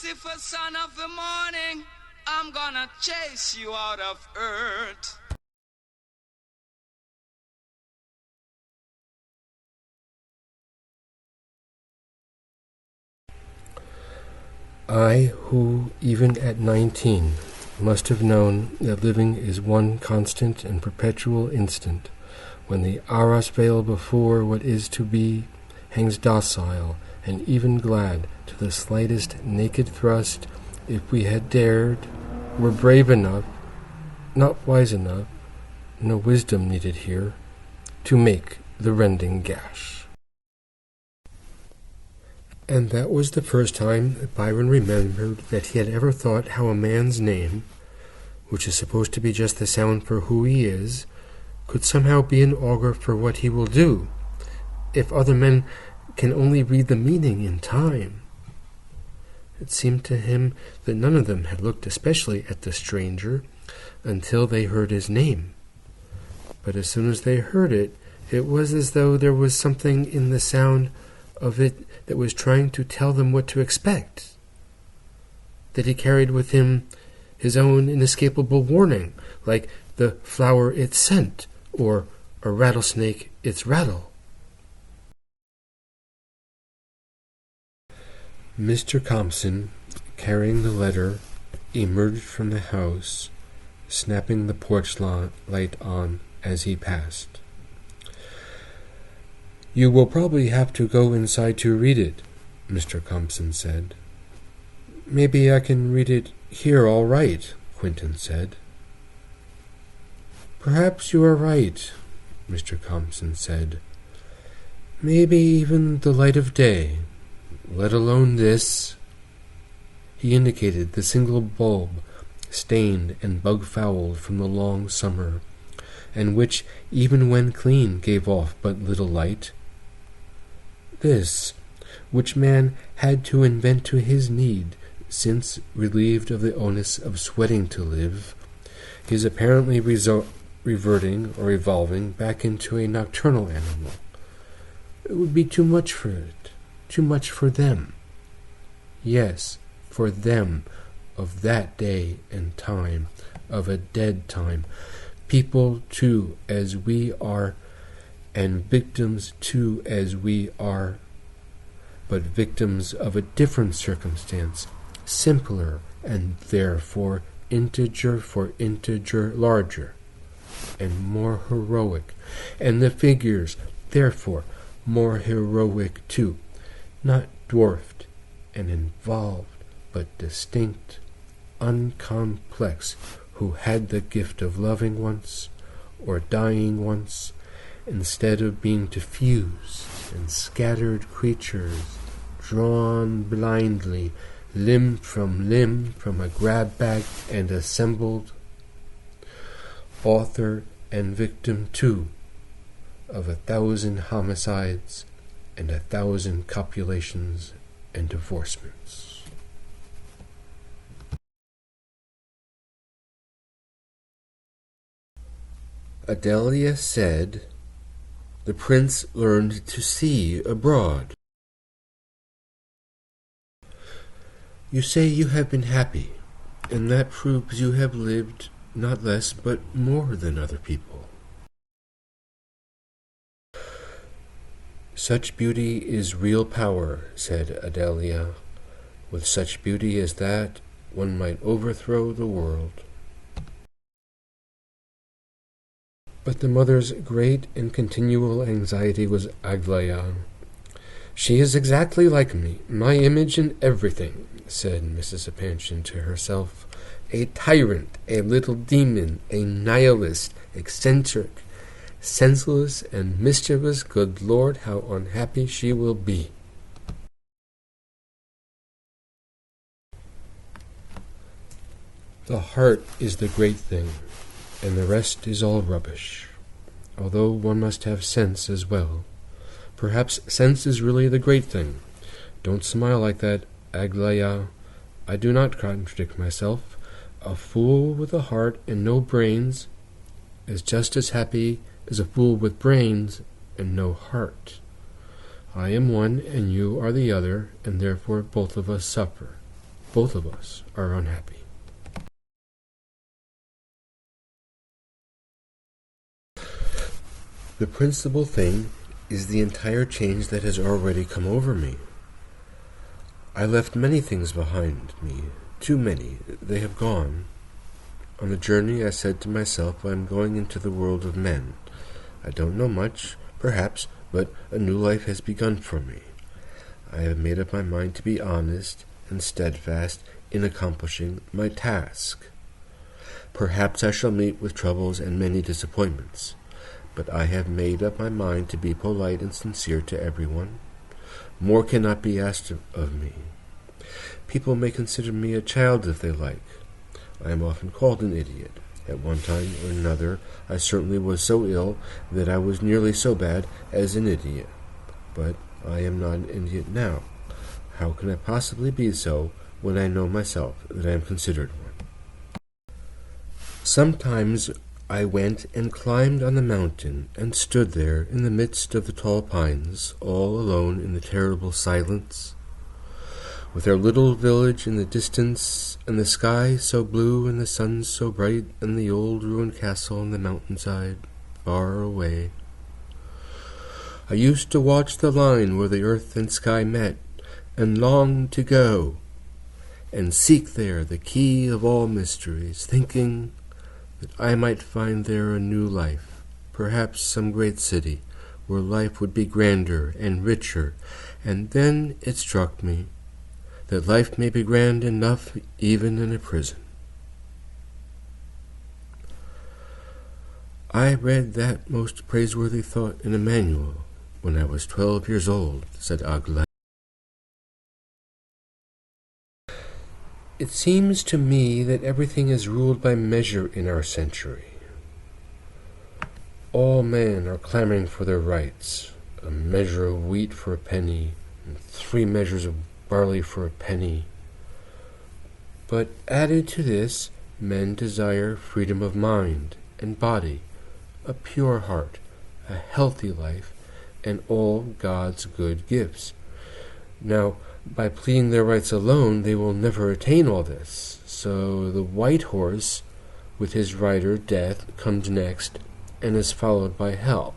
Lucifer, son of the morning, I'm gonna chase you out of earth. I, who, even at 19, must have known that living is one constant and perpetual instant, when the arras veil before what is to be hangs docile and even glad to the slightest naked thrust, if we had dared, were brave enough, not wise enough, no wisdom needed here, to make the rending gash. And that was the first time that Byron remembered that he had ever thought how a man's name, which is supposed to be just the sound for who he is, could somehow be an augur for what he will do, if other men can only read the meaning in time. It seemed to him that none of them had looked especially at the stranger until they heard his name. But as soon as they heard it, it was as though there was something in the sound of it that was trying to tell them what to expect, that he carried with him his own inescapable warning, like the flower its scent, or a rattlesnake its rattle. Mr. Compson, carrying the letter, emerged from the house, snapping the porch light on as he passed. "You will probably have to go inside to read it," Mr. Compson said. "Maybe I can read it here all right," Quentin said. "Perhaps you are right," Mr. Compson said. "Maybe even the light of day, let alone this." He indicated the single bulb, stained and bug-fouled from the long summer, and which, even when clean, gave off but little light. This, which man had to invent to his need, since, relieved of the onus of sweating to live, he is apparently reverting or evolving back into a nocturnal animal. It would be too much for it, too much for them. Yes, for them, of that day and time, of a dead time, people too as we are, and victims too as we are, but victims of a different circumstance, simpler, and therefore integer for integer larger, and more heroic, and the figures, therefore, more heroic too, not dwarfed and involved, but distinct, uncomplex, who had the gift of loving once, or dying once, instead of being diffused and scattered creatures, drawn blindly, limb from a grab bag, and assembled, author and victim too, of 1,000 homicides and 1,000 copulations and divorcements. Adelia said, "The prince learned to see abroad." "You say you have been happy, and that proves you have lived not less but more than other people." "Such beauty is real power," said Adelia. "With such beauty as that, one might overthrow the world." But the mother's great and continual anxiety was Aglaia. "She is exactly like me, my image in everything," said Mrs. Epanchin to herself. "A tyrant, a little demon, a nihilist, eccentric, senseless and mischievous. Good Lord, how unhappy she will be." The heart is the great thing, and the rest is all rubbish, although one must have sense as well. Perhaps sense is really the great thing. Don't smile like that, Aglaia. I do not contradict myself. A fool with a heart and no brains is just as happy as a fool with brains and no heart. I am one and you are the other, and therefore both of us suffer. both of us are unhappy. The principal thing is the entire change that has already come over me. I left many things behind me, too many. They have gone. On the journey I said to myself, I am going into the world of men. I don't know much, perhaps, but a new life has begun for me. I have made up my mind to be honest and steadfast in accomplishing my task. Perhaps I shall meet with troubles and many disappointments, but I have made up my mind to be polite and sincere to everyone. More cannot be asked of me. People may consider me a child if they like. I am often called an idiot. At one time or another, I certainly was so ill that I was nearly so bad as an idiot. But I am not an idiot now. How can I possibly be so when I know myself that I am considered one? Sometimes I went and climbed on the mountain and stood there in the midst of the tall pines, all alone in the terrible silence, with our little village in the distance, and the sky so blue and the sun so bright, and the old ruined castle on the mountainside far away. I used to watch the line where the earth and sky met, and longed to go and seek there the key of all mysteries, thinking that I might find there a new life, perhaps some great city, where life would be grander and richer. And then it struck me that life may be grand enough even in a prison. I read that most praiseworthy thought in a manual when I was 12 years old, said Aglaé. It seems to me that everything is ruled by measure in our century. All men are clamoring for their rights, a measure of wheat for a penny, and 3 measures of barley for a penny. But added to this, men desire freedom of mind and body, a pure heart, a healthy life, and all God's good gifts. Now, by pleading their rights alone, they will never attain all this. So the white horse, with his rider, death, comes next, and is followed by hell.